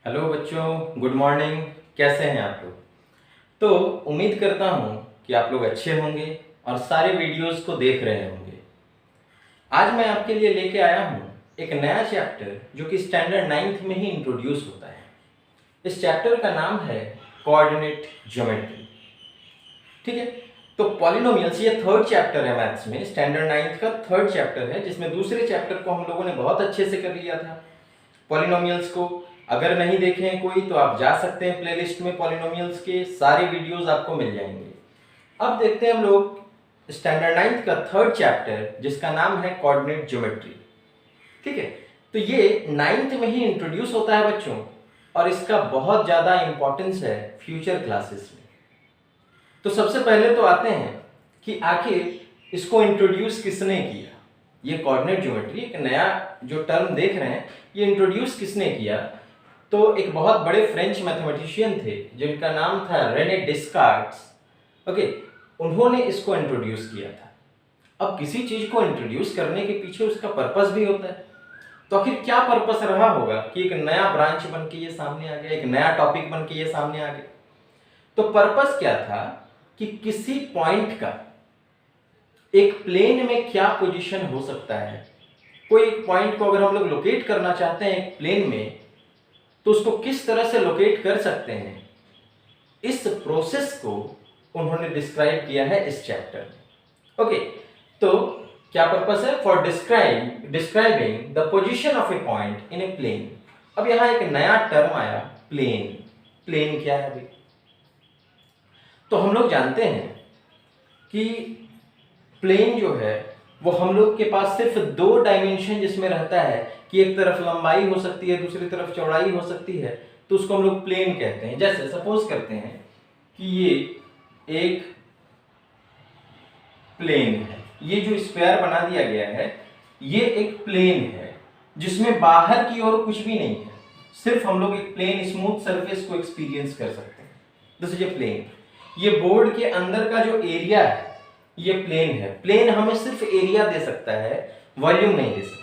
Hello बच्चों, good morning. कैसे हैं आप लोग? तो उम्मीद करता हूँ कि आप लोग अच्छे होंगे और सारे वीडियोस को देख रहे होंगे। आज मैं आपके लिए लेके आया हूँ एक नया चैप्टर जो कि स्टैंडर्ड 9th में ही इंट्रोड्यूस होता है। इस चैप्टर का नाम है कोऑर्डिनेट ज्योमेट्री। ठीक है, तो पॉलिनोमियल्स ये थर्ड चैप्टर है मैथ्स में, स्टैंडर्ड 9th का थर्ड चैप्टर है, जिसमें दूसरे चैप्टर को हम लोगों ने बहुत अच्छे से कर लिया था। पॉलिनोमियल्स को अगर नहीं देखे हैं कोई तो आप जा सकते हैं प्लेलिस्ट में, पॉलिनोमियल्स के सारे वीडियोस आपको मिल जाएंगे। अब देखते हैं हम लोग स्टैंडर्ड 9th का थर्ड चैप्टर जिसका नाम है कोऑर्डिनेट ज्योमेट्री। ठीक है, तो ये 9th में ही इंट्रोड्यूस होता है बच्चों, और इसका बहुत ज्यादा इंपॉर्टेंस है फ्यूचर क्लासेस में। तो सबसे पहले तो आते हैं कि आखिर इसको इंट्रोड्यूस किसने किया। ये कोऑर्डिनेट ज्योमेट्री एक नया जो टर्म देख रहे हैं, ये इंट्रोड्यूस किसने किया? तो एक बहुत बड़े फ्रेंच मैथमेटिशियन थे जिनका नाम था रेने डिस्कार्ट्स। ओके, उन्होंने इसको इंट्रोड्यूस किया था। अब किसी चीज को इंट्रोड्यूस करने के पीछे उसका पर्पस भी होता है, तो आखिर क्या पर्पस रहा होगा कि एक नया ब्रांच बन के ये सामने आ गया, एक नया टॉपिक बन के ये सामने आ गया। तो पर्पस क्या था कि किसी पॉइंट का एक प्लेन में क्या पोजीशन हो सकता है। कोई एक पॉइंट को अगर हम लोग लोकेट करना चाहते हैं एक प्लेन में, तो उसको किस तरह से लोकेट कर सकते हैं, इस प्रोसेस को उन्होंने डिस्क्राइब किया है इस चैप्टर में। ओके, तो क्या पर्पस है? For describing the position of a point in a plane. अब यहां एक नया टर्म आया, प्लेन। प्लेन क्या है अभी? तो हम लोग जानते हैं कि प्लेन जो है वो हम लोग के पास सिर्फ दो डायमेंशन जिसमें रहता है कि एक तरफ लंबाई हो सकती है, दूसरी तरफ चौड़ाई हो सकती है, तो उसको हम लोग प्लेन कहते हैं। जैसे सपोज करते हैं कि ये एक प्लेन है, ये जो स्क्वायर बना दिया गया है ये एक प्लेन है जिसमें बाहर की ओर कुछ भी नहीं है, सिर्फ हम लोग एक प्लेन स्मूथ सरफेस को एक्सपीरियंस कर सकते हैं। This is a plane. ये बोर्ड के अंदर का जो एरिया है ये प्लेन है। प्लेन हमें सिर्फ एरिया दे सकता है, वॉल्यूम नहीं दे सकता।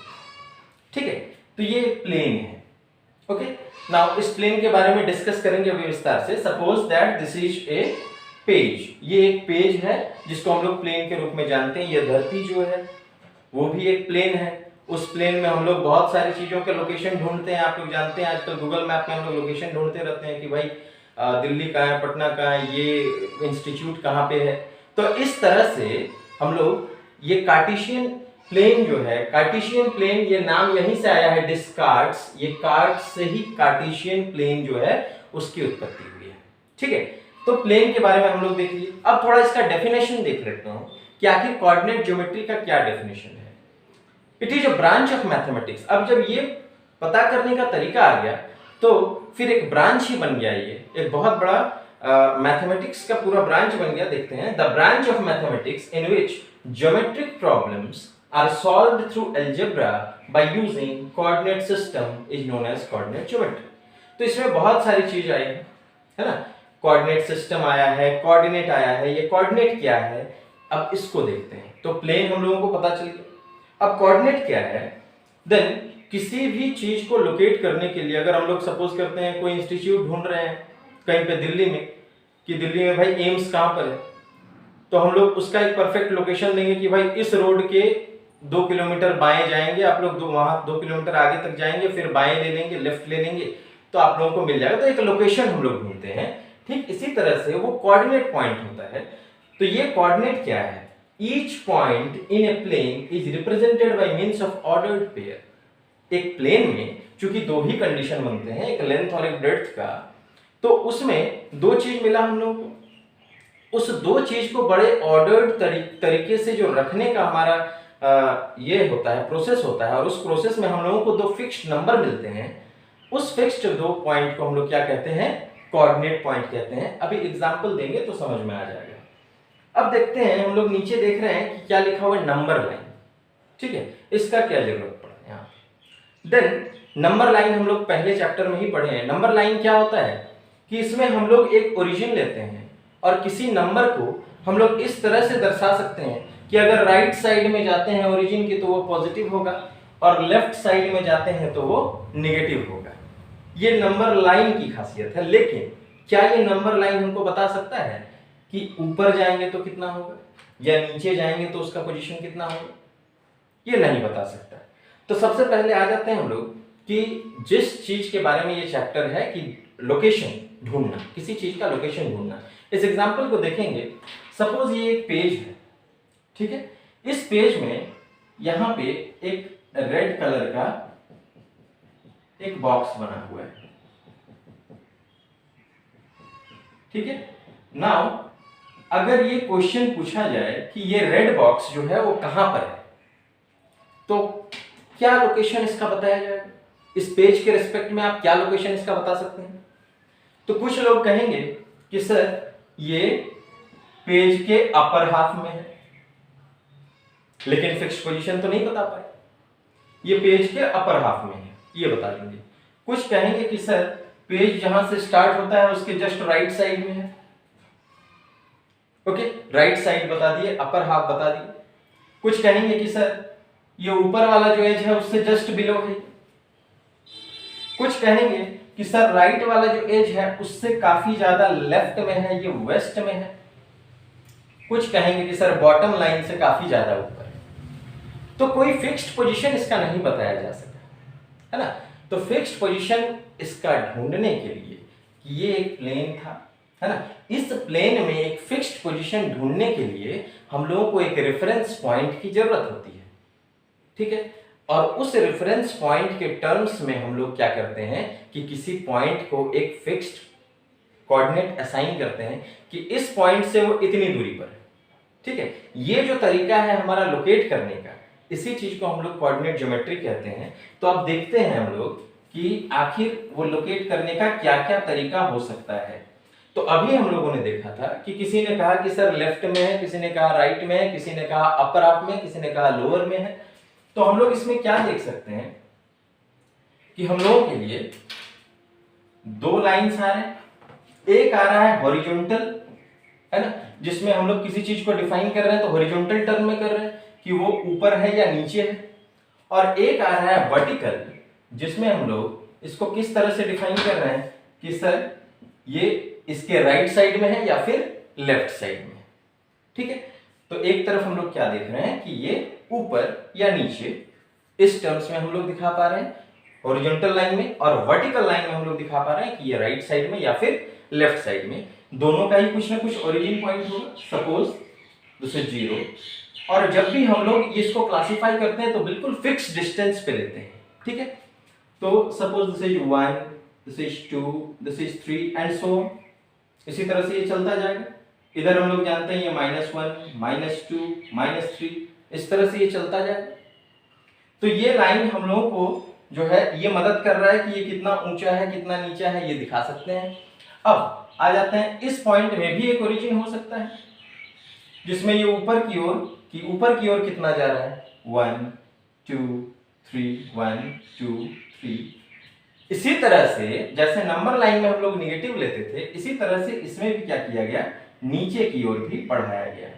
ठीक है, तो ये प्लेन है। ओके, नाउ इस प्लेन के बारे में डिस्कस करेंगे अभी विस्तार से। Suppose that this is A page. ये एक पेज है जिसको हम लोग प्लेन के रूप में जानते हैं। ये धरती जो है वो भी एक प्लेन है। उस प्लेन में हम लोग बहुत सारी चीजों के लोकेशन ढूंढते हैं। आप लोग जानते हैं आजकल गूगल मैप में हम लोग लोकेशन ढूंढते रहते हैं कि भाई दिल्ली कहाँ है, पटना कहाँ है, ये इंस्टीट्यूट कहाँ पे है। तो इस तरह से हम लोग ये कार्टेशियन प्लेन जो है, कार्टेशियन प्लेन ये नाम यहीं से आया है, डिस्कार्ट्स। ये कार्ट से ही कार्टेशियन प्लेन जो है उसकी उत्पत्ति हुई है। ठीक है, तो प्लेन के बारे में हम लोग देख लिए। अब थोड़ा इसका डेफिनेशन देख लेते हैं कि आखिर कोऑर्डिनेट ज्योमेट्री का क्या डेफिनेशन है। It is a branch of mathematics. अब जब ये पता करने का तरीका आ गया तो फिर एक ब्रांच ही बन गया, ये एक बहुत बड़ा मैथमेटिक्स का पूरा ब्रांच बन गया। देखते हैं, the branch of mathematics in which geometric problems are solved through algebra by using coordinate system is known as coordinate geometry. तो इसमें बहुत सारी चीज आई है ना। कोऑर्डिनेट सिस्टम आया है, कोऑर्डिनेट आया है। ये कोऑर्डिनेट क्या है अब इसको देखते हैं। तो प्लेन हम लोगों को पता चल गया। अब कोऑर्डिनेट क्या है? देन किसी भी चीज को लोकेट करने के लिए अगर हम लोग सपोज करते हैं कोई इंस्टीट्यूट ढूंढ रहे हैं कहीं पे दिल्ली में, कि दिल्ली में भाई एम्स कहाँ पर है, तो हम लोग उसका एक परफेक्ट लोकेशन देंगे कि भाई इस रोड के 2 किलोमीटर बाएं जाएंगे आप लोग, वहां 2 किलोमीटर आगे तक जाएंगे, फिर बाएं ले लेंगे, लेफ्ट ले लेंगे, तो आप लोगों को मिल जाएगा। तो एक लोकेशन हम लोग ढूंढते हैं। ठीक इसी तरह से वो कोऑर्डिनेट पॉइंट होता है। तो ये कोऑर्डिनेट क्या है? Each point in a plane is represented by means of ordered pair. एक प्लेन में चूंकि दो ही कंडीशन बनते हैं, एक लेंथ और एक ब्रेड्थ का, तो उसमें दो चीज मिला हम लोग को। उस दो चीज को बड़े ऑर्डर्ड तरीके से जो रखने का हमारा ये होता है, प्रोसेस होता है, और उस प्रोसेस में हम लोगों को दो फिक्स्ड नंबर मिलते हैं। उस फिक्स्ड दो पॉइंट को हम लोग क्या कहते हैं? कोऑर्डिनेट पॉइंट कहते हैं। अभी एग्जांपल देंगे तो समझ में आ जाएगा। अब देखते हैं, हम लोग नीचे देख रहे हैं कि क्या लिखा हुआ है, नंबर लाइन। ठीक है, इसका क्या जरूरत पड़ा यहाँ। देन नंबर लाइन हम लोग पहले चैप्टर में ही पढ़े हैं। नंबर लाइन क्या होता है कि इसमें हम लोग एक ओरिजिन लेते हैं और किसी नंबर को हम लोग इस तरह से दर्शा सकते हैं कि अगर राइट साइड में जाते हैं ओरिजिन की तो वो पॉजिटिव होगा, और लेफ्ट साइड में जाते हैं तो वो नेगेटिव होगा। ये नंबर लाइन की खासियत है। लेकिन क्या ये नंबर लाइन हमको बता सकता है कि ऊपर जाएंगे तो कितना होगा या नीचे जाएंगे तो उसका पोजीशन कितना होगा? ये नहीं बता सकता। तो सबसे पहले आ जाते हैं हम लोग कि जिस चीज के बारे में ये चैप्टर है कि लोकेशन ढूंढना, किसी चीज का लोकेशन ढूंढना। इस एग्जांपल को देखेंगे। सपोज ये एक पेज है, ठीक है। इस पेज में यहां पे एक रेड कलर का एक बॉक्स बना हुआ है, ठीक है। नाउ अगर ये क्वेश्चन पूछा जाए कि ये रेड बॉक्स जो है वो कहां पर है, तो क्या लोकेशन इसका बताया जाएगा? इस पेज के रिस्पेक्ट में आप क्या लोकेशन इसका बता सकते हैं? तो कुछ लोग कहेंगे कि सर ये पेज के अपर हाफ में है, लेकिन फिक्स्ड पोजीशन तो नहीं बता पाए। ये पेज के अपर हाफ में है, ये बता देंगे। कुछ कहेंगे कि सर पेज जहां से स्टार्ट होता है उसके जस्ट राइट साइड में है। ओके, राइट साइड बता दिए, अपर हाफ बता दिए। कुछ कहेंगे कि सर ये ऊपर वाला जो एज है उससे जस्ट बिलो है। कुछ कहेंगे कि सर राइट वाला जो एज है उससे काफी ज्यादा लेफ्ट में है, ये वेस्ट में है। कुछ कहेंगे कि सर बॉटम लाइन से काफी ज्यादा ऊपर है। तो कोई फिक्स्ड पोजीशन इसका नहीं बताया जा सका, है ना। तो फिक्स्ड पोजीशन इसका ढूंढने के लिए कि ये एक प्लेन था, है ना, इस प्लेन में एक फिक्स्ड पोजीशन ढूंढने के लिए हम लोगों को एक रेफरेंस पॉइंट की जरूरत होती है, ठीक है। और उस रेफरेंस पॉइंट के टर्म्स में हम लोग क्या करते हैं कि किसी पॉइंट को एक फिक्स्ड कोऑर्डिनेट असाइन करते हैं कि इस पॉइंट से वो इतनी दूरी पर है, ठीक है। ये जो तरीका है हमारा लोकेट करने का, इसी चीज को हम लोग कोऑर्डिनेट ज्योमेट्री कहते हैं। तो अब देखते हैं हम लोग कि आखिर वो लोकेट करने का क्या क्या तरीका हो सकता है। तो अभी हम लोगों ने देखा था कि किसी ने कहा कि सर लेफ्ट में है, किसी ने कहा राइट में है, किसी ने कहा अपर हाफ में, किसी ने कहा लोअर में है। तो हम लोग इसमें क्या देख सकते हैं कि हम लोगों के लिए दो लाइंस आ रहे हैं। एक आ रहा है हॉरिजॉन्टल, है ना, जिसमें हम लोग किसी चीज को डिफाइन कर रहे हैं तो हॉरिजॉन्टल टर्म में कर रहे हैं कि वो ऊपर है या नीचे है। और एक आ रहा है वर्टिकल, जिसमें हम लोग इसको किस तरह से डिफाइन कर रहे हैं कि सर ये इसके राइट साइड में है या फिर लेफ्ट साइड में, ठीक है। तो एक तरफ हम लोग क्या देख रहे हैं कि ये ऊपर या नीचे, इस टर्म्स में हम लोग दिखा पा रहे हैं हॉरिजॉन्टल लाइन में, और वर्टिकल लाइन में हम लोग दिखा पा रहे हैं कि ये राइट साइड में या फिर लेफ्ट साइड में। दोनों का ही कुछ ना कुछ ओरिजिन पॉइंट होगा। सपोज दिस इज 0, और जब भी हम लोग इसको क्लासिफाई करते हैं तो बिल्कुल फिक्स डिस्टेंस पे लेते हैं, ठीक है। तो suppose this is 1, this is 2, this is 3 and so on. इसी तरह से ये चलता जाएगा। इधर हम लोग जानते हैं ये -1, -2, -3, इस तरह से ये चलता जाएगा। तो ये लाइन हम लोगों को जो है ये मदद कर रहा है कि ये कितना ऊंचा है कितना नीचा है, ये दिखा सकते हैं। अब आ जाते हैं इस पॉइंट में भी एक ओरिजिन हो सकता है जिसमें ये ऊपर की ओर कितना जा रहा है, 1 2 3, 1 2 3। इसी तरह से जैसे नंबर लाइन में हम लोग नेगेटिव लेते थे, इसी तरह से इसमें भी क्या किया गया, नीचे की ओर भी बढ़ाया गया।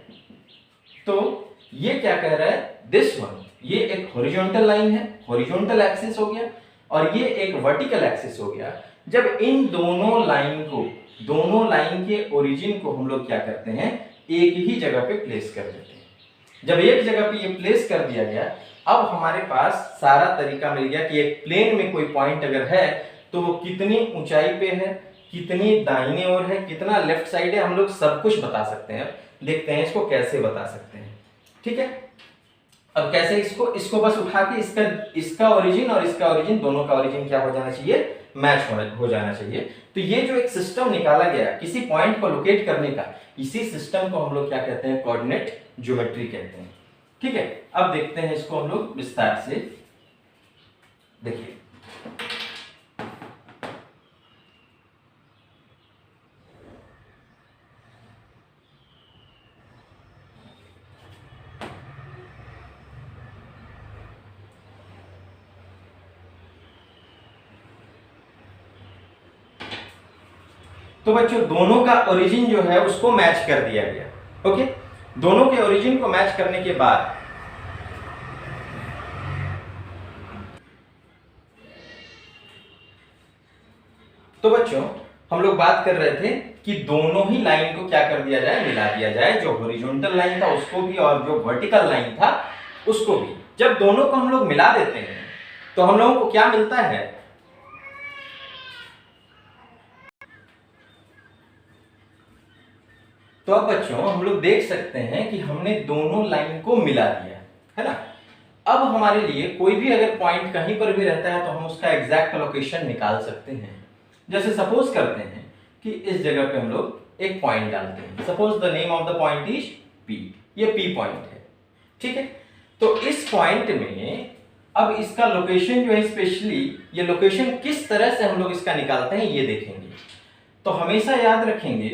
तो ये क्या कह रहा है, दिस वन, ये एक हॉरिजॉन्टल लाइन है, हॉरिजॉन्टल एक्सिस हो गया, और ये एक वर्टिकल एक्सिस हो गया। जब इन दोनों लाइन के ओरिजिन को हम लोग क्या करते हैं, एक ही जगह पे प्लेस कर देते हैं। जब एक जगह पे ये प्लेस कर दिया गया, अब हमारे पास सारा तरीका मिल गया कि एक प्लेन में कोई पॉइंट अगर है तो वो कितनी ऊंचाई पे है, कितनी दाहिने ओर है, कितना लेफ्ट साइड है, हम लोग सब कुछ बता सकते हैं। देखते हैं इसको कैसे बता सकते हैं, ठीक है। अब कैसे, इसको बस उठा के इसका ओरिजिन और इसका ओरिजिन, दोनों का ओरिजिन क्या हो जाना चाहिए, मैच हो जाना चाहिए। तो ये जो एक सिस्टम निकाला गया किसी पॉइंट को लोकेट करने का, इसी सिस्टम को हम लोग क्या कहते हैं, कोऑर्डिनेट ज्योमेट्री कहते हैं, ठीक है। अब देखते हैं इसको हम लोग विस्तार से। देखिए तो बच्चों दोनों का ओरिजिन जो है उसको मैच कर दिया गया, ओके। दोनों के ओरिजिन को मैच करने के बाद तो बच्चों हम लोग बात कर रहे थे कि दोनों ही लाइन को क्या कर दिया जाए, मिला दिया जाए, जो हॉरिजॉन्टल लाइन था उसको भी और जो वर्टिकल लाइन था उसको भी। जब दोनों को हम लोग मिला देते हैं तो हम लोगों को क्या मिलता है, तो अब बच्चों हम लोग देख सकते हैं कि हमने दोनों लाइन को मिला दिया है ना। अब हमारे लिए कोई भी अगर पॉइंट कहीं पर भी रहता है तो हम उसका एग्जैक्ट लोकेशन निकाल सकते हैं। जैसे सपोज करते हैं कि इस जगह पे हम लोग एक पॉइंट डालते हैं, suppose the name of the point is P, ये P पॉइंट है, ठीक है। तो इस पॉइंट में अब इसका लोकेशन जो है, स्पेशली ये लोकेशन किस तरह से हम लोग इसका निकालते हैं ये देखेंगे। तो हमेशा याद रखेंगे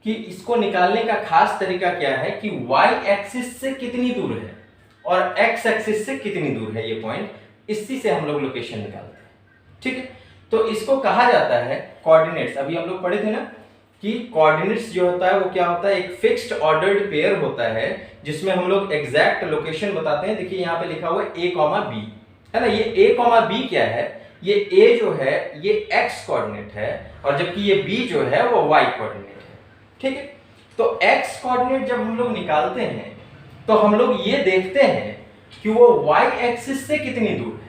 कि इसको निकालने का खास तरीका क्या है कि y एक्सिस से कितनी दूर है और x एक्सिस से कितनी दूर है ये पॉइंट, इसी से हम लोग लोकेशन निकालते हैं, ठीक है। तो इसको कहा जाता है कोऑर्डिनेट्स। अभी हम लोग पढ़े थे ना कि कोऑर्डिनेट्स जो होता है वो क्या होता है, एक फिक्स्ड ऑर्डर्ड पेयर होता है जिसमें हम लोग एग्जैक्ट लोकेशन बताते हैं। देखिए यहाँ पे लिखा हुआ है a, b है ना। ये a, b क्या है, ये a जो है ये x कोऑर्डिनेट है और जबकि ये b जो है वो y कोऑर्डिनेट है, ठीक है। तो x कोऑर्डिनेट जब हम लोग निकालते हैं तो हम लोग ये देखते हैं कि वो y एक्सिस से कितनी दूर है।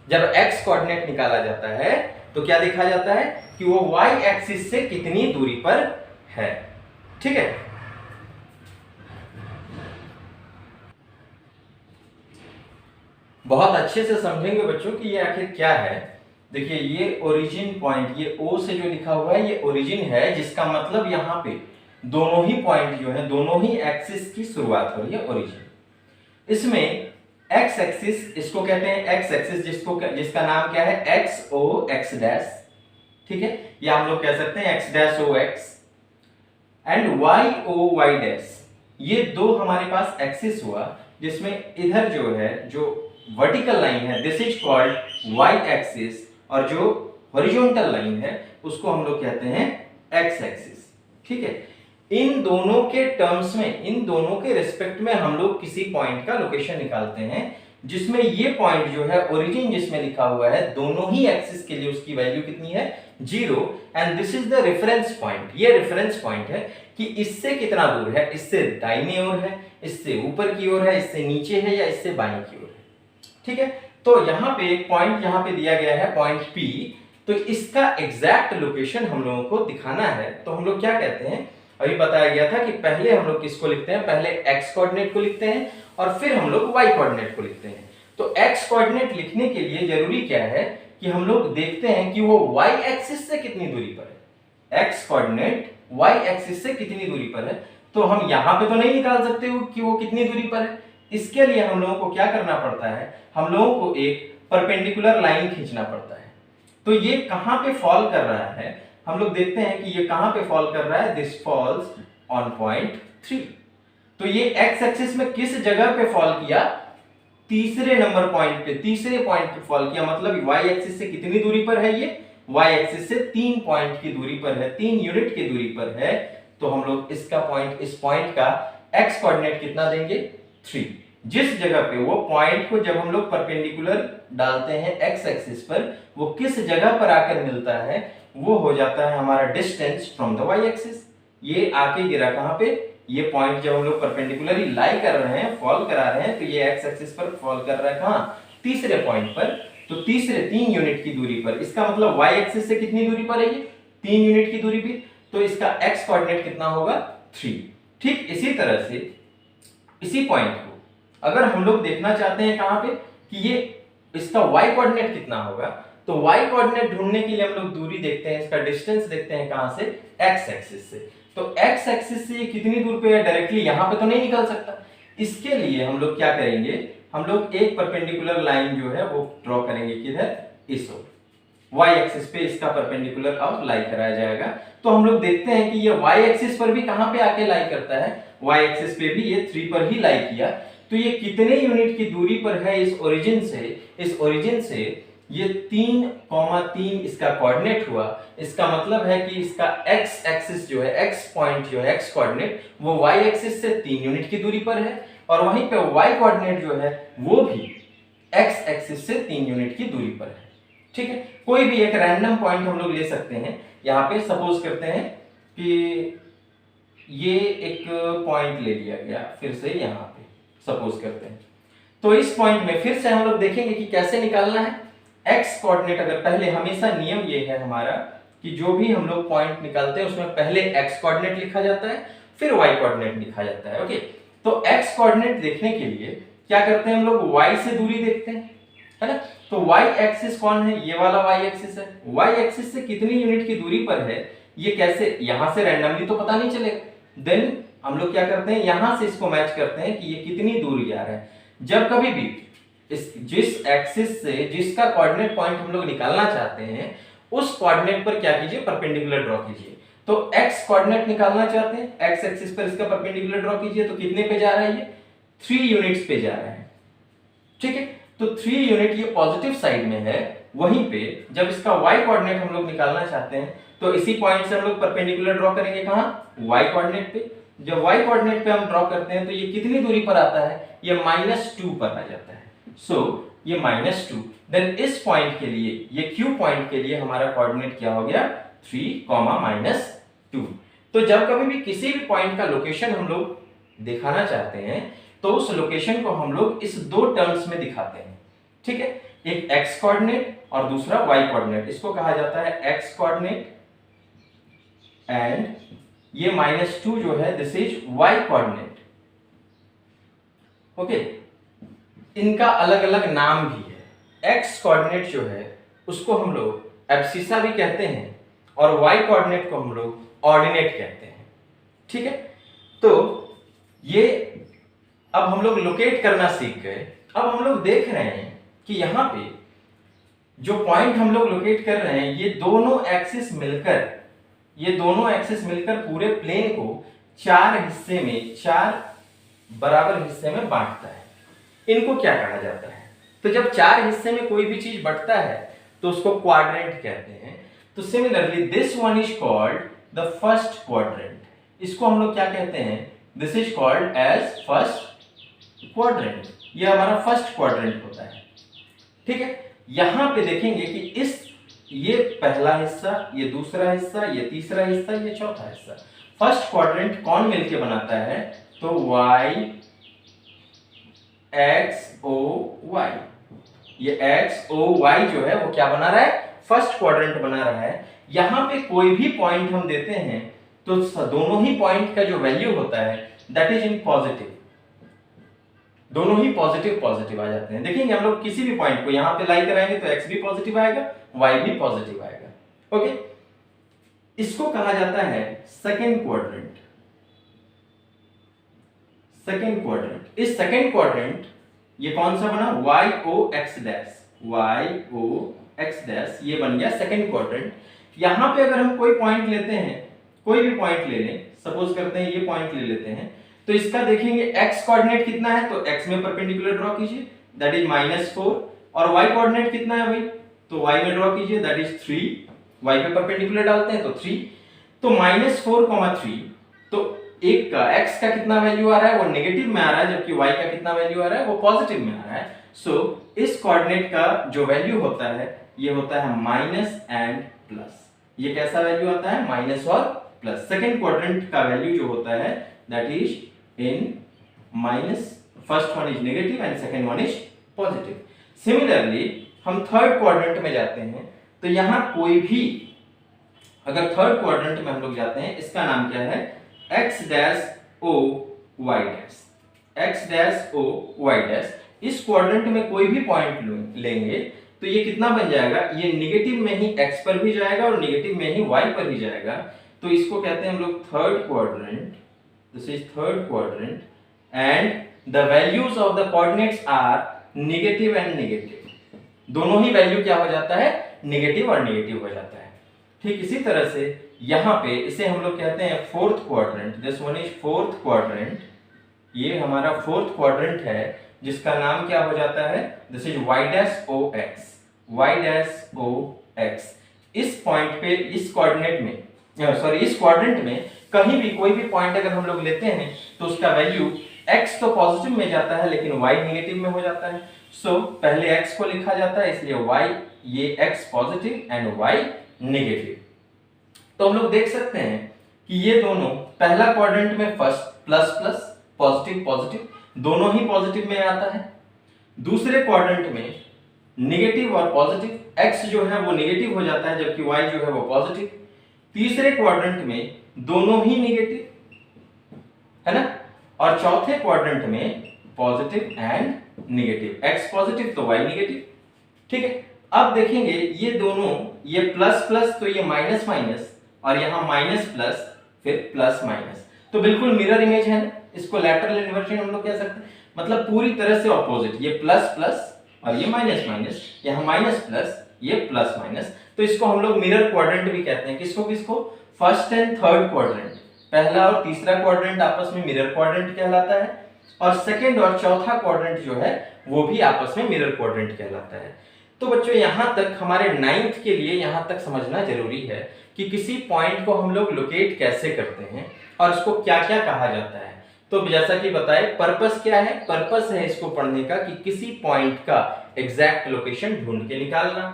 जब x कोऑर्डिनेट निकाला जाता है तो क्या देखा जाता है कि वो y एक्सिस से कितनी दूरी पर है, ठीक है। बहुत अच्छे से समझेंगे बच्चों कि ये आखिर क्या है। देखिए ये ओरिजिन पॉइंट, ये O से जो लिखा हुआ है ये ओरिजिन है, जिसका मतलब यहाँ पे दोनों ही पॉइंट जो है, दोनों ही एक्सिस की शुरुआत हो रही है ओरिजिन। इसमें x एक्सिस, इसको कहते हैं x एक्सिस, जिसका नाम क्या है x o x डैश, ठीक है। या हम लोग कह सकते हैं x dash o x and y o y dash. ये दो हमारे पास एक्सिस हुआ जिसमें इधर जो है जो वर्टिकल लाइन है this is called y axis और जो हॉरिजॉन्टल लाइन है उसको हम लोग कहते हैं x एक्सिस, ठीक है। इन दोनों के टर्म्स में, इन दोनों के रिस्पेक्ट में हम लोग किसी पॉइंट का लोकेशन निकालते हैं जिसमें ये पॉइंट जो है ओरिजिन जिसमें लिखा हुआ है दोनों ही एक्सिस के लिए उसकी वैल्यू कितनी है 0 and this is the reference point. ये रेफरेंस पॉइंट है कि इससे कितना दूर है, इससे दाहिने ओर है, इससे ऊपर की ओर है, इससे नीचे है या इससे बाईं की ओर है, ठीक है। तो यहाँ पे एक पॉइंट यहाँ पे दिया गया है पॉइंट P, तो इसका एग्जैक्ट लोकेशन हम लोगों को दिखाना है। तो हम लोग क्या कहते हैं, अभी बताया गया था कि पहले हम लोग किसको लिखते हैं, पहले x कोऑर्डिनेट को लिखते हैं और फिर हम लोग y कोऑर्डिनेट को लिखते हैं। तो x कोऑर्डिनेट लिखने के लिए जरूरी क्या है कि हम लोग देखते हैं कि वो y एक्सिस से कितनी दूरी पर है। x कोऑर्डिनेट y एक्सिस से कितनी दूरी पर है, तो हम यहाँ पे तो नहीं निकाल सकते कि वो कितनी दूरी पर है। इसके लिए हम लोगों को क्या करना पड़ता है, हम लोगों को एक परपेंडिकुलर लाइन खींचना पड़ता है। तो ये कहां पे फॉल कर रहा है, हम लोग देखते हैं कि ये कहां पे फॉल कर रहा है, दिस फॉल्स ऑन पॉइंट 3। तो ये x एक्सिस में किस जगह पे फॉल किया, तीसरे नंबर पॉइंट पे, तीसरे पॉइंट पे फॉल किया। मतलब y एक्सिस से कितनी दूरी पर है, ये y एक्सिस से 3 पॉइंट की दूरी पर है, 3 यूनिट की दूरी पर है। तो हम लोग इसका पॉइंट, इस पॉइंट का x कोऑर्डिनेट कितना देंगे 3। जिस जगह पे वो पॉइंट को जब हम लोग परपेंडिकुलर डालते हैं x एक्सिस पर, वो किस जगह पर आकर मिलता है, वो हो जाता है हमारा distance from the y axis. ये आके गिरा कहां पे, ये पॉइंट जब हम लोग परपेंडिकुलरली लाई कर रहे हैं, फॉल करा रहे हैं, तो ये x एक्सिस पर फॉल कर रहा है कहां, तीसरे पॉइंट पर। तो तीसरे 3 यूनिट की दूरी पर, इसका मतलब y एक्सिस से कितनी दूरी पर है, ये 3 यूनिट की दूरी पर। तो इसका x कोऑर्डिनेट कितना होगा 3। ठीक इसी तरह से इसी पॉइंट को अगर हम लोग देखना चाहते हैं कहां पे कि ये इसका y कोऑर्डिनेट कितना होगा, तो y कोऑर्डिनेट ढूंढने के लिए हम लोग दूरी देखते हैं, इसका डिस्टेंस देखते हैं कहां से, x एक्सिस से। तो x एक्सिस से ये कितनी दूर पे है, डायरेक्टली यहां पे तो नहीं निकल सकता। इसके लिए हम लोग क्या करेंगे, हम लोग एक परपेंडिकुलर लाइन जो है वो ड्रॉ करेंगे किधर, इस ओर y एक्सिस पे इसका परपेंडिकुलर अब लाई कराया जाएगा। तो हम लोग देखते हैं कि ये y एक्सिस पर भी कहां पे आके लाई करता है, y एक्सिस पे भी ये 3 पर ही लाई किया। तो ये कितने यूनिट की दूरी पर है इस ओरिजिन से, इस ओरिजिन से ये 3,3 इसका कोऑर्डिनेट हुआ। इसका मतलब है कि इसका x एक्सिस जो है, x पॉइंट जो है, x कोऑर्डिनेट वो y एक्सिस से 3 यूनिट की दूरी पर है और वहीं पे y कोऑर्डिनेट जो है वो भी x एक्सिस से 3 यूनिट की दूरी पर है। ठीक है, कोई भी एक रैंडम पॉइंट हम लोग ले सकते हैं। यहाँ पे सपोज करते हैं कि ये एक पॉइंट ले लिया गया, फिर से यहाँ पे सपोज करते हैं, तो इस पॉइंट में फिर से हम लोग देखेंगे कि कैसे निकालना है एक्स कोऑर्डिनेट। अगर पहले, हमेशा नियम ये है हमारा कि जो भी हम लोग पॉइंट निकालते हैं उसमें पहले एक्स कोऑर्डिनेट लिखा जाता है, फिर वाई कोऑर्डिनेट लिखा जाता है। ओके, तो एक्स कोऑर्डिनेट देखने के लिए क्या करते हैं हम लोग, वाई से दूरी देखते हैं, है ना। तो वाई एक्सिस कौन है, ये वाला वाई एक्सिस है। वाई एक्सिस से कितनी यूनिट की दूरी पर है, ये कैसे, यहां से रैंडमली तो पता नहीं चलेगा। देन हम लोग क्या करते हैं, यहां से इसको मैच करते हैं कि ये कितनी दूरी आ रहा है। जब कभी भी जिस एक्सिस से जिसका कोऑर्डिनेट पॉइंट हम लोग निकालना चाहते हैं, उस कोऑर्डिनेट पर क्या कीजिए, परपेंडिकुलर ड्रॉ कीजिए। तो x कोऑर्डिनेट निकालना चाहते हैं, x एक्सिस पर इसका परपेंडिकुलर ड्रॉ कीजिए, तो कितने पे जा रहा है, ये 3 यूनिट्स पे जा रहा है। ठीक है, तो 3 यूनिट ये पॉजिटिव साइड में है। वहीं पे जब इसका y कोऑर्डिनेट हम लोग निकालना चाहते हैं, तो इसी पॉइंट से हम लोग परपेंडिकुलर ड्रॉ करेंगे, कहां, y कोऑर्डिनेट पे। जब y कोऑर्डिनेट पे हम ड्रॉ करते हैं तो ये कितनी दूरी पर आता है, ये -2 पर आ जाता है। सो ये -2। देन इस पॉइंट के लिए, ये Q पॉइंट के लिए हमारा कोऑर्डिनेट क्या हो गया, 3, -2। तो जब कभी भी किसी भी पॉइंट का लोकेशन हम लोग दिखाना चाहते हैं, तो उस लोकेशन को हम लोग इस 2 टर्म्स में दिखाते हैं। ठीक है, एक x कोऑर्डिनेट और दूसरा y कोऑर्डिनेट। इसको कहा जाता है x कोऑर्डिनेट एंड ये -2 जो है this is y coordinate. Okay, इनका अलग अलग नाम भी है। x कोऑर्डिनेट जो है उसको हम लोग एब्सिसा भी कहते हैं और y कोऑर्डिनेट को हम लोग ऑर्डिनेट कहते हैं। ठीक है, तो ये अब हम लोग लोकेट करना सीख गए। अब हम लोग देख रहे हैं कि यहाँ पे जो पॉइंट हम लोग लोकेट कर रहे हैं, ये दोनों एक्सिस मिलकर पूरे प्लेन को 4 हिस्से में, 4 बराबर हिस्से में बांटता है। इनको क्या कहा जाता है, तो जब 4 हिस्से में कोई भी चीज बंटता है तो उसको क्वाड्रेंट कहते हैं। तो similarly this one is called the first quadrant. इसको हम लोग क्या कहते हैं, this is called as first quadrant. ये हमारा फर्स्ट क्वाड्रेंट होता है। ठीक है, यहां पे देखेंगे कि ये पहला हिस्सा, ये दूसरा हिस्सा, ये तीसरा हिस्सा, ये चौथा हिस्सा। फर्स्ट क्वाड्रेंट कौन मिलके बनाता है, तो y x o y, ये x o y जो है वो क्या बना रहा है, फर्स्ट क्वाड्रेंट बना रहा है। यहां पे कोई भी पॉइंट हम देते हैं तो दोनों ही पॉइंट का जो वैल्यू होता है दैट इज इन पॉजिटिव, दोनों ही पॉजिटिव आ जाते हैं। देखेंगे हम लोग किसी भी पॉइंट को यहां पे लाई कराएंगे तो x भी पॉजिटिव आएगा, y भी पॉजिटिव आएगा। ओके, इसको कहा जाता है सेकंड क्वाड्रेंट। इस सेकंड क्वाड्रेंट ये कौन सा बना, y-o-x डैश, ये बन गया सेकंड क्वाड्रेंट। यहां पे अगर हम कोई पॉइंट लेते हैं, कोई भी पॉइंट ले लें, सपोज करते हैं ये पॉइंट ले लेते हैं, तो इसका देखेंगे x कोऑर्डिनेट कितना है, तो x में परपेंडिकुलर ड्रॉ कीजिए, दैट इज -4। और y कोऑर्डिनेट कितना है भाई, तो y में ड्रॉ कीजिए, दैट इज 3। y पे परपेंडिकुलर डालते हैं तो 3, तो -4,3। तो एक का x का कितना वैल्यू आ रहा है, वो नेगेटिव में आ रहा है, जबकि y का कितना वैल्यू आ रहा है, वो पॉजिटिव में आ रहा है। सो इस कोऑर्डिनेट का जो वैल्यू होता है ये होता है माइनस एंड प्लस। ये कैसा वैल्यू आता है, माइनस और प्लस। सेकंड क्वाड्रेंट का वैल्यू जो होता है that is in minus, first one is negative and second one is positive. Similarly हम थर्ड क्वाड्रेंट में जाते हैं, तो यहां कोई भी अगर थर्ड क्वाड्रेंट में हम लोग जाते हैं, इसका नाम क्या है, x dash o y dash, x dash o y dash. इस क्वाड्रेंट में कोई भी पॉइंट लेंगे तो ये कितना बन जाएगा, ये नेगेटिव में ही x पर भी जाएगा और नेगेटिव में ही y पर ही जाएगा। तो इसको कहते हैं हम लोग third quadrant. This is third quadrant and the values of the coordinates are negative and negative. दोनों ही वैल्यू क्या हो जाता है, नेगेटिव और नेगेटिव हो जाता है। ठीक इसी तरह से यहां पे इसे हम लोग कहते हैं fourth quadrant. This one is fourth quadrant. ये हमारा फोर्थ क्वाड्रेंट है जिसका नाम क्या हो जाता है, this is y dash o x, y dash o x। इस पॉइंट पे, इस कोऑर्डिनेट में, सॉरी इस क्वाड्रेंट में कहीं भी कोई भी पॉइंट अगर हम लोग लेते हैं तो उसका वैल्यू x तो पॉजिटिव में जाता है लेकिन y नेगेटिव में हो जाता है। सो पहले x को लिखा जाता है, इसलिए y, ये x positive and y negative. तो हम लोग देख सकते हैं कि ये दोनों पहला क्वाड्रेंट में first plus plus positive positive दोनों ही पॉजिटिव में आता है, दूसरे क्वाड्रेंट में नेगेटिव और पॉजिटिव, x जो है वो नेगेटिव हो जाता है जबकि y जो है वो पॉजिटिव, तीसरे क्वाड्रेंट में दोनों ही नेगेटिव है ना, और चौथे क्वाड्रेंट में positive and negative, x positive तो y नेगेटिव। ठीक है, अब देखेंगे ये दोनों, ये प्लस प्लस तो ये माइनस माइनस, और यहां माइनस प्लस फिर प्लस माइनस, तो बिल्कुल मिरर इमेज है ना, इसको लैटरल इन्वर्जन हम लोग कह सकते हैं, मतलब पूरी तरह से ऑपोजिट, ये प्लस प्लस और ये माइनस माइनस, यहां माइनस प्लस ये प्लस माइनस, तो इसको हम लोग मिरर क्वाड्रेंट भी कहते हैं। किसको किसको? फर्स्ट एंड थर्ड क्वाड्रेंट, पहला और तीसरा क्वाड्रेंट आपस में मिरर क्वाड्रेंट कहलाता है, और सेकंड और चौथा क्वाड्रेंट जो है वो भी आपस में मिरर क्वाड्रेंट कहलाता है। तो बच्चों यहां तक हमारे 9th के लिए यहां तक समझना जरूरी है कि किसी पॉइंट को हम लोग लोकेट कैसे करते हैं और उसको क्या क्या कहा जाता है। तो जैसा कि बताए, पर्पस क्या है? पर्पस है इसको पढ़ने का कि किसी पॉइंट का एग्जैक्ट लोकेशन ढूंढ के निकालना।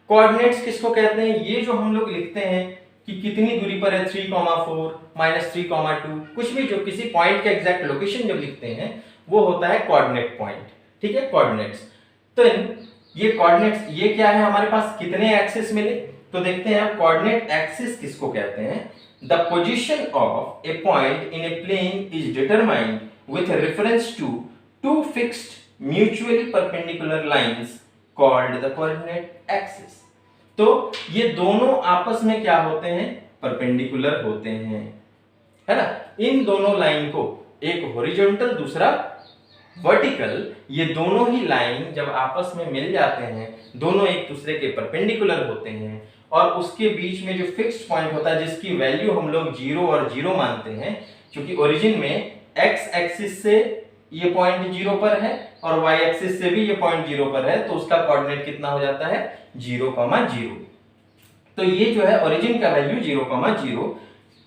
कोऑर्डिनेट्स किसको कहते हैं? ये जो हम लोग लिखते हैं कि कितनी दूरी पर है 3, 4, -3, 2, कुछ भी जो किसी पॉइंट का एग्जैक्ट लोकेशन जब लिखते हैं वो होता है कोऑर्डिनेट पॉइंट। ठीक है, कोऑर्डिनेट्स। तो ये कोऑर्डिनेट्स, ये क्या है हमारे पास, कितने एक्सिस मिले? तो देखते हैं आप, कोऑर्डिनेट एक्सिस किसको कहते हैं? The position of a point in a plane is determined with reference to two fixed mutually perpendicular lines called the coordinate axis. तो ये दोनों आपस में क्या होते हैं? परपेंडिकुलर होते हैं, है ना। इन दोनों लाइन को, एक हॉरिजॉन्टल दूसरा वर्टिकल, ये दोनों ही लाइन जब आपस में मिल जाते हैं, दोनों एक दूसरे के परपेंडिकुलर होते हैं, और उसके बीच में जो फिक्स्ड पॉइंट होता है जिसकी वैल्यू हम लोग 0 और 0 मानते हैं, क्योंकि ओरिजिन में x एक्सिस से ये पॉइंट 0 पर है और y एक्सिस से भी ये पॉइंट 0 पर है, तो उसका कोऑर्डिनेट कितना हो जाता है? 0,0। तो ये जो है ओरिजिन का वैल्यू 0,0,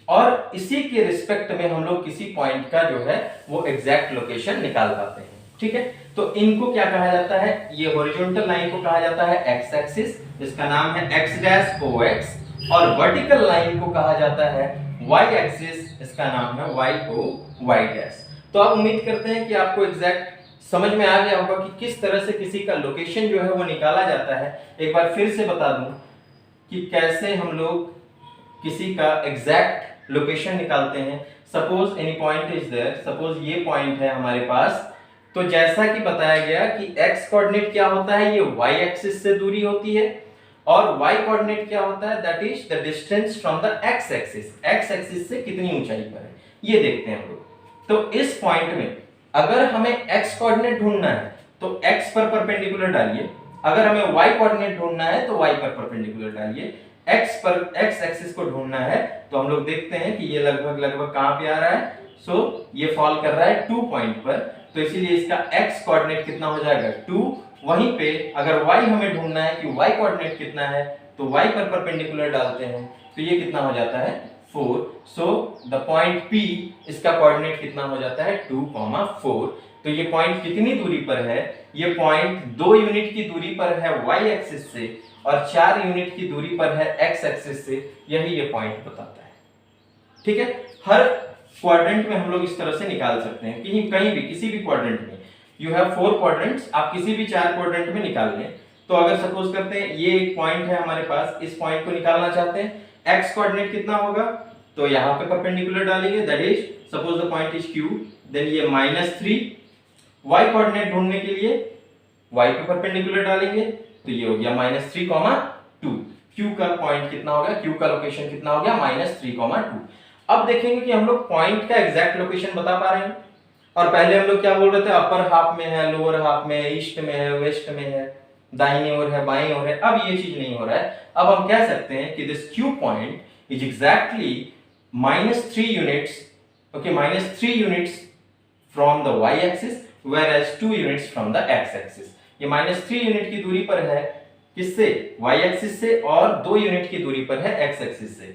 और इसी के रिस्पेक्ट में हम लोग किसी पॉइंट का जो है वो एग्जैक्ट लोकेशन निकाल पाते हैं। ठीक है, तो इनको क्या कहा जाता है? ये हॉरिजॉन्टल लाइन को कहा जाता है x एक्सिस, इसका नाम है x डैश OX, और वर्टिकल लाइन को कहा जाता है y एक्सिस, इसका नाम है y डैश। तो आप उम्मीद करते हैं कि आपको एग्जैक्ट समझ में आ गया होगा कि किस तरह से किसी का लोकेशन जो है वो निकाला जाता है। एक बार फिर से बता दूं कि कैसे हम लोग किसी का एग्जैक्ट लोकेशन निकालते हैं। Suppose any point is there, suppose ये पॉइंट है हमारे पास, तो जैसा कि बताया गया कि x कोऑर्डिनेट क्या होता है? ये y एक्सिस से दूरी होती है, और y कोऑर्डिनेट क्या होता है? That is the distance from the x axis, x axis से कितनी ऊंचाई पर है, ये देखते हैं हम लोग। तो इस पॉइंट में अगर हमें x कोऑर्डिनेट ढूंढना है तो x पर परपेंडिकुलर डालिए, अगर हमें y कोऑर्डिनेट ढूंढना है तो y पर परपेंडिकुलर डालिए। x एक्सिस को ढूंढना है तो हम लोग देखते हैं कि ये लगभग कहां पे आ रहा है? सो ये फॉल कर रहा है 2 पॉइंट पर, तो इसीलिए इसका x कोऑर्डिनेट कितना हो जाएगा? 2। वहीं पे अगर y हमें ढूंढना है कि y कोऑर्डिनेट कितना है, तो y पर परपेंडिकुलर डालते हैं, तो ये कितना हो जाता है? 4। सो द पॉइंट P, इसका कोऑर्डिनेट कितना हो जाता है? 2,4। तो ये पॉइंट कितनी दूरी पर है? ये पॉइंट 2 यूनिट की दूरी पर है y एक्सिस से, और 4 यूनिट की दूरी पर है x एक्सिस से, यही ये पॉइंट बताता है। ठीक है, हर क्वाड्रेंट में हम लोग इस तरह से निकाल सकते हैं, कहीं भी किसी भी क्वाड्रेंट में। यू हैव 4 क्वाड्रेंट्स, आप किसी भी 4 क्वाड्रेंट में निकाल लें। तो अगर सपोज करते हैं ये एक पॉइंट है हमारे पास, इस पॉइंट को निकालना चाहते हैं, x कोऑर्डिनेट कितना होगा? तो यहाँ पे परपेंडिकुलर डालेंगे, that is suppose the point is Q, then ये -3। y कोऑर्डिनेट ढूंढने के लिए y पे परपेंडिकुलर डालेंगे, तो ये हो गया -3,2। Q का पॉइंट कितना हो गया? Q का लोकेशन कितना हो गया? -3,2। अब देखेंगे कि हम लोग पॉइंट का एग्जैक्ट लोकेशन बता पा रहे हैं, और पहले हम लोग क्या बोल रहे थे? अपर हाफ में है, लोअर हाफ में है, ईस्ट में है, वेस्ट में है, दाहिनी ओर है, बाईं ओर है। अब ये चीज नहीं हो रहा है। अब हम कह सकते हैं कि this Q point is exactly -3 units, okay, -3 units from the y axis, whereas 2 units from the x axis. ये -3 यूनिट की दूरी पर है, किससे? y एक्सिस से, और 2 यूनिट की दूरी पर है x एक्सिस से।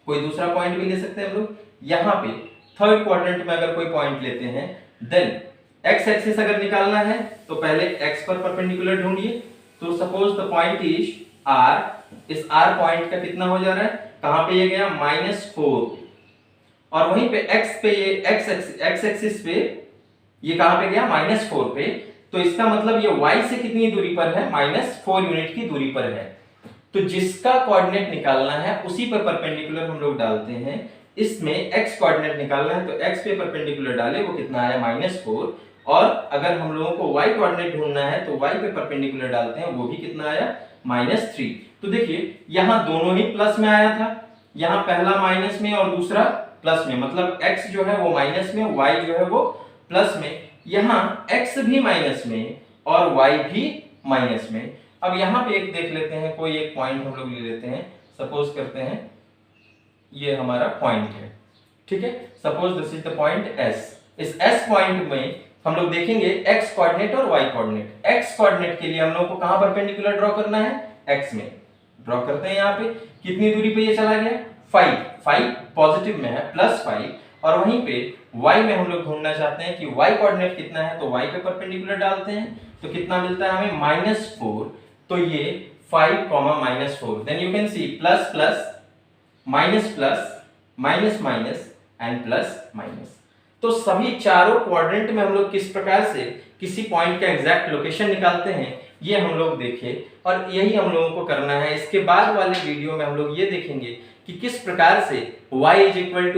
कोई दूसरा पॉइंट भी ले सकते हैं हम लोग। यहाँ पे थर्ड क्वाड्रेंट में अगर कोई पॉइंट लेते हैं, देन एक्स एक्सिस अगर निकालना है तो पहले एक्स पर परपेंडिकुलर ढूंढिए। तो suppose the point is R, इस आर पॉइंट का कितना हो जा रहा है, कहां पे ये गया -4, और वहीं पे एक्स पे ये एक्स एक्सिस पे ये कहां पे गया -4 पे। तो इसका मतलब ये y से कितनी दूरी पर है, -4 यूनिट की दूरी पर है। तो जिसका कोऑर्डिनेट निकालना है उसी पर परपेंडिकुलर हम लोग डालते हैं। इसमें x कोऑर्डिनेट निकालना है तो x पे परपेंडिकुलर डाले, वो कितना आया -4, और अगर हम लोगों को y कोऑर्डिनेट ढूंढना है तो y पे परपेंडिकुलर डालते हैं, वो भी कितना आया -3। तो देखिए यहां दोनों ही प्लस में आया था, यहां पहला माइनस में और दूसरा प्लस में, मतलब x जो है वो माइनस में, y जो है वो प्लस में। यहां x भी माइनस में और y भी माइनस में। अब यहां पे एक देख लेते हैं, कोई एक पॉइंट हम लोग ले लेते हैं, सपोज करते हैं ये हमारा पॉइंट है, ठीक है, suppose this is the point S। इस S पॉइंट में हम लोग देखेंगे x कोऑर्डिनेट और y कोऑर्डिनेट। x कोऑर्डिनेट के लिए हम लोग को कहां परपेंडिकुलर ड्रॉ करना है, x में ड्रॉ करते हैं। यहां पे कितनी दूरी पे ये चला गया, 5 पॉजिटिव में है, +5, और वहीं पे y में हम लोग ढूंढना चाहते हैं कि y कोऑर्डिनेट कितना है, तो y पे परपेंडिकुलर डालते हैं तो कितना मिलता है हमें -4। तो ये 5, -4, then you can see plus plus minus plus minus minus and plus minus. तो सभी चारों क्वाड्रेंट में हम लोग किस प्रकार से किसी पॉइंट का एग्जैक्ट लोकेशन निकालते हैं ये हम लोग देखे, और यही हम लोगों को करना है। इसके बाद वाले वीडियो में हम लोग ये देखेंगे कि किस प्रकार से y =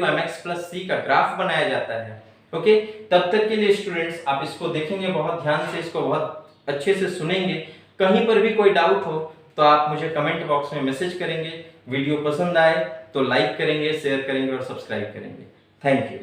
mx + c का ग्राफ बनाया जाता है। ओके, तब तक के लिए स्टूडेंट्स आप इसको देखेंगे बहुत ध्यान से, इसको बहुत अच्छे से सुनेंगे। कहीं पर भी कोई डाउट हो तो आप मुझे कमेंट बॉक्स में मैसेज करेंगे। वीडियो पसंद आए तो लाइक करेंगे, शेयर करेंगे और सब्सक्राइब करेंगे। Thank you.